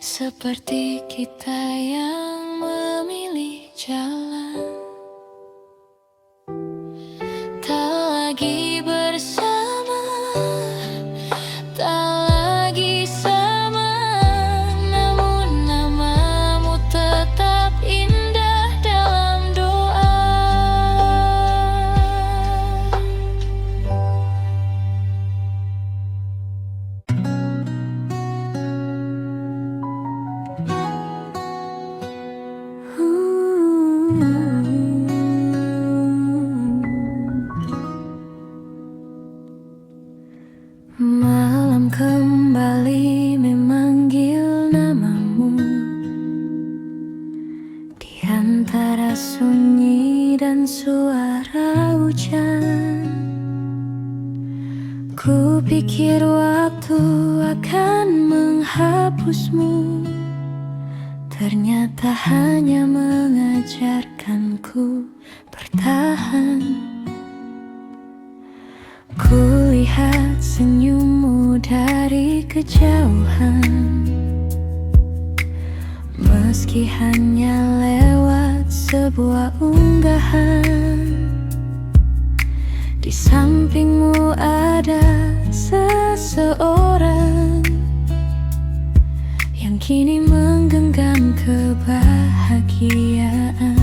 seperti kita yang memilih jalan. Tak lagi bersama, tak lagi sama, namun namamu tetap indah dalam doa. Malam kembali memanggil namamu di antara sunyi dan suara hujan. Ku pikir waktu akan menghapusmu, ternyata hanya mengajarkanku bertahan. Kulihat senyummu dari kejauhan, meski hanya lewat sebuah unggahan. Di sampingmu ada seseorang yang kini menggenggam kebahagiaan.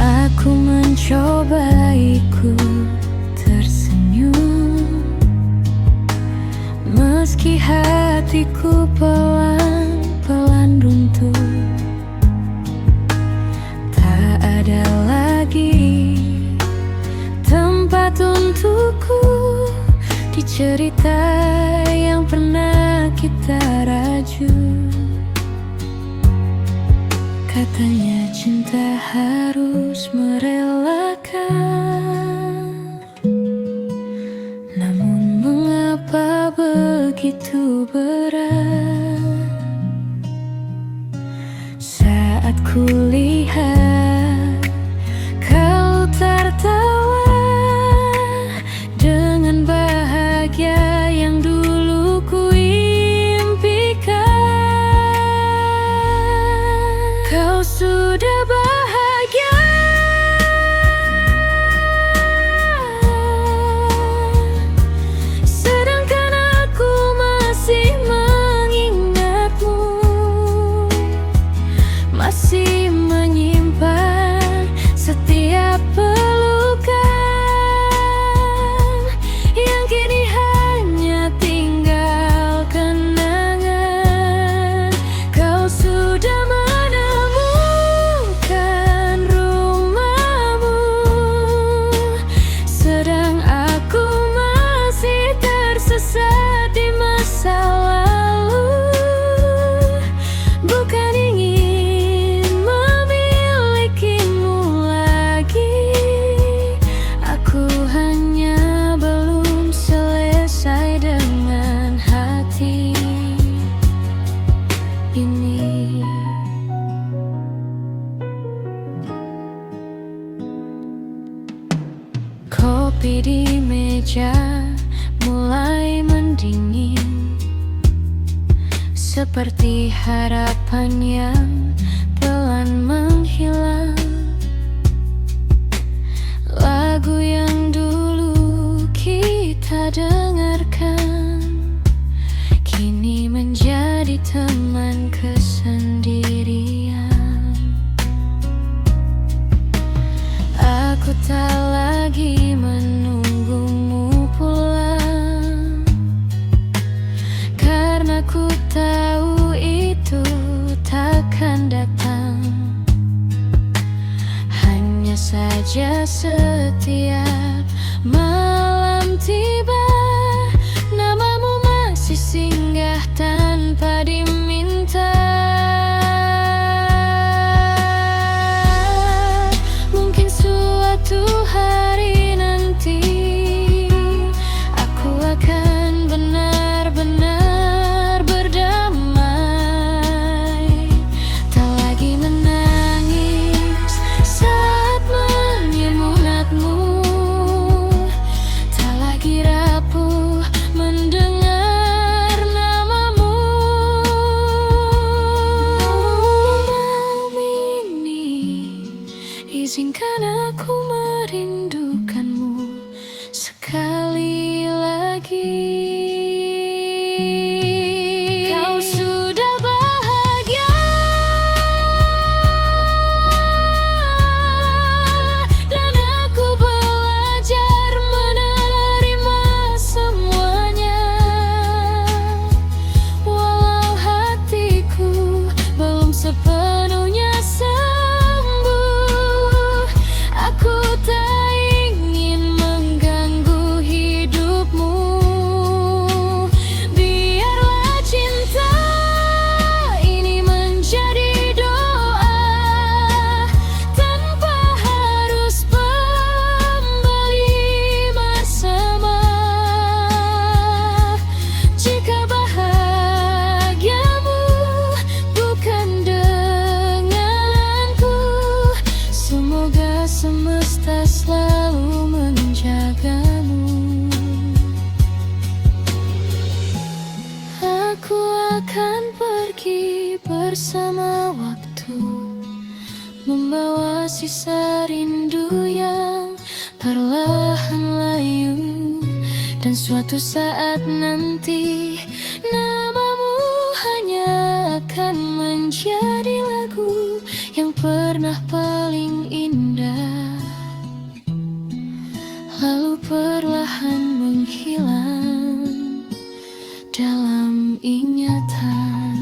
Aku mencoba ikut tersenyum, meski hatiku pelan-pelan runtuh. Tak ada lagi tempat untukku di cerita yang pernah kita raju. Katanya cinta harus merelakan, namun mengapa begitu berat? Saat kulihat kau tertawa dengan bahagia yang dulu ku impikan. Kau sudah bahagia, sedangkan aku masih mengingatmu, masih menyimpan setiap pelukan yang kini hanya tinggal kenangan. Kau sudah menemukan rumahmu, sedang aku masih tersesat di masa lalu. Bukan ingin memilikimu lagi, aku hanya belum selesai dengan hati ini. Kopi di meja mulai mendingin, seperti harapan yang pelan menghilang. Lagu yang dulu kita dengarkan kini menjadi teman kesendirian. Aku tak lagi menunggumu pulang, karena ku tahu itu takkan datang. Hanya saja setiap malam tiba, namamu masih singgah tanpa diminta. Dan suatu saat nanti namamu hanya akan menjadi lagu yang pernah paling indah, lalu perlahan menghilang dalam ingatan.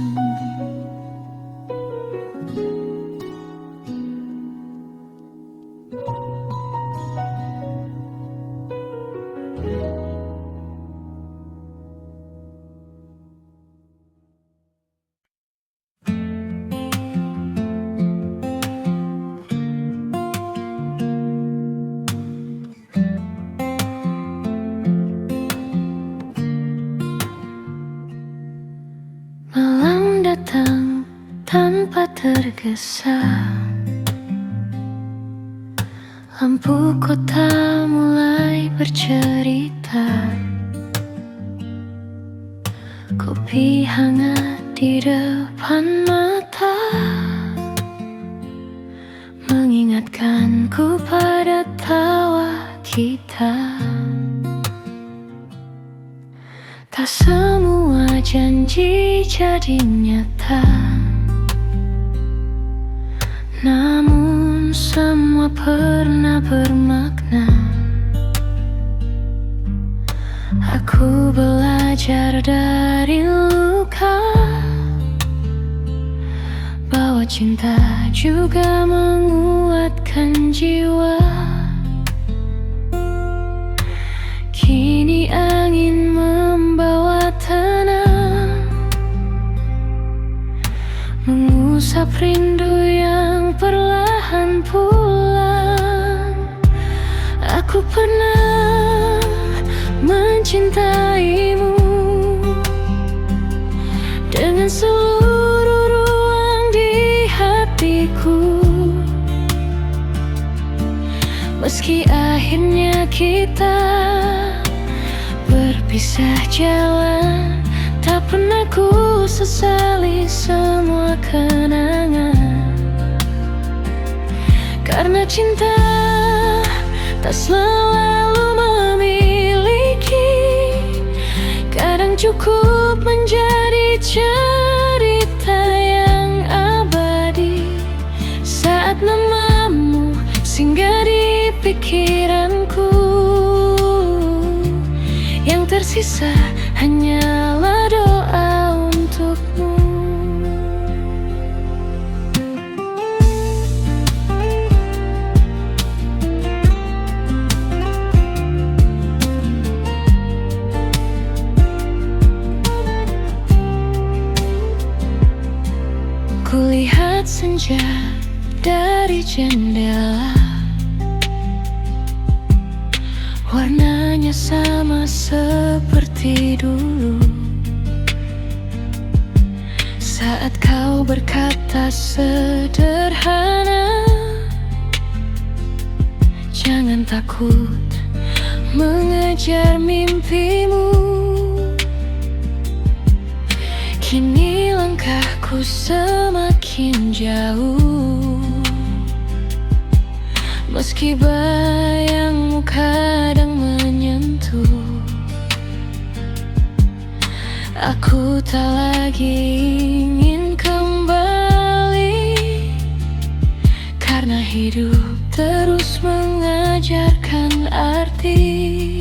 Malam datang tanpa tergesa, lampu kota mulai bercerita, kopi hangat di depan mata mengingatkanku pada tawa kita. Tak semua janji jadi nyata, namun semua pernah bermakna. Aku belajar dari luka bahwa cinta juga menguatkan jiwa. Kini angin membawa tenang, mengusap rindu yang perlahan pulang. Aku pernah mencintaimu dengan seluruh ruang di hatiku. Meski akhirnya kita berpisah jalan, tak pernah ku sesali semua kenangan. Karena cinta tak selalu memiliki, kadang cukup menjadi cerita yang abadi. Saat namamu singgah di pikiranku, yang tersisa hanyalah doa untukmu. Kulihat senja dari jendela, warnanya sama seperti dulu. Saat kau berkata sederhana, jangan takut mengejar mimpimu. Kini langkahku semakin jauh, meski bayangmu kadang menyentuh. Aku tak lagi ingin kembali, karena hidup terus mengajarkan arti.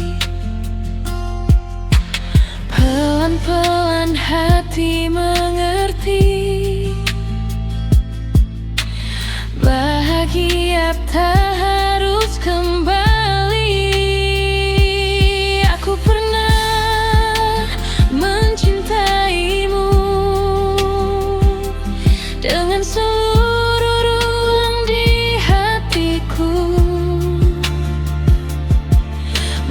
Pelan-pelan hati mengerti, bahagia tak harus kembali. Aku pernah mencintaimu dengan seluruh ruang di hatiku.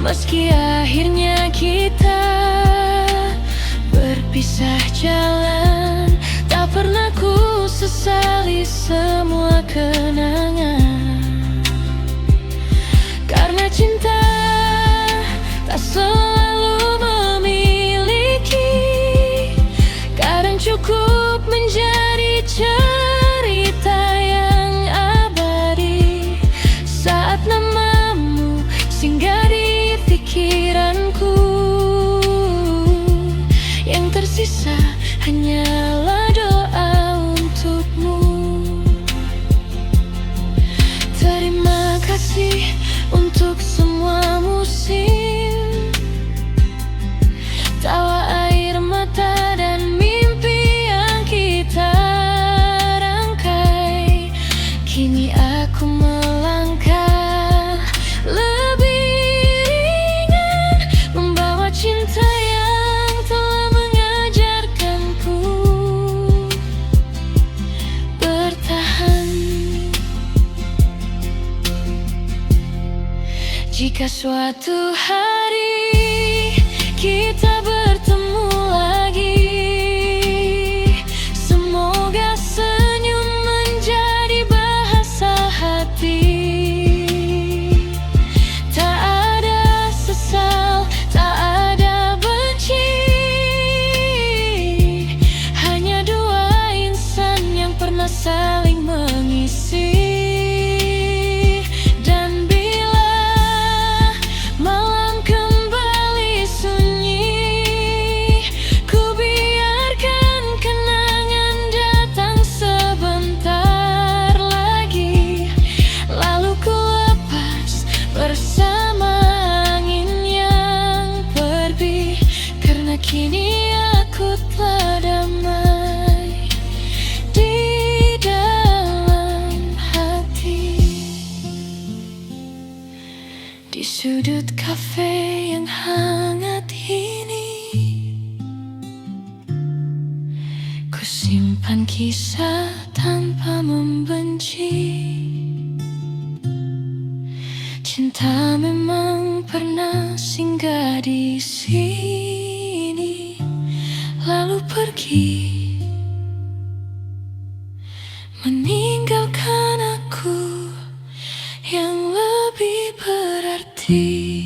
Meski akhirnya kita berpisah jalan, tak pernah ku sesali semua kenangan. Karena cinta tak selalu memiliki, kadang cukup menjadi cerita yang abadi. Saat namamu singgah di pikiranku, hanyalah doa untukmu. Terima kasih untuk semua musim, tawa air mata dan mimpi yang kita rangkai. Kini aku melangkah lebih ringan, membawa cinta yang telah mengajarkanku bertahan. Jika suatu hari kita bertemu lagi, semoga senyum menjadi bahasa hati. Tak ada sesal, tak ada benci, hanya dua insan yang pernah saling mengisi. Kini aku telah damai di dalam hati. Di sudut kafe yang hangat ini, ku simpan kisah tanpa membenci. Cinta memang pernah singgah di sini, lalu pergi, meninggalkan aku yang lebih berarti.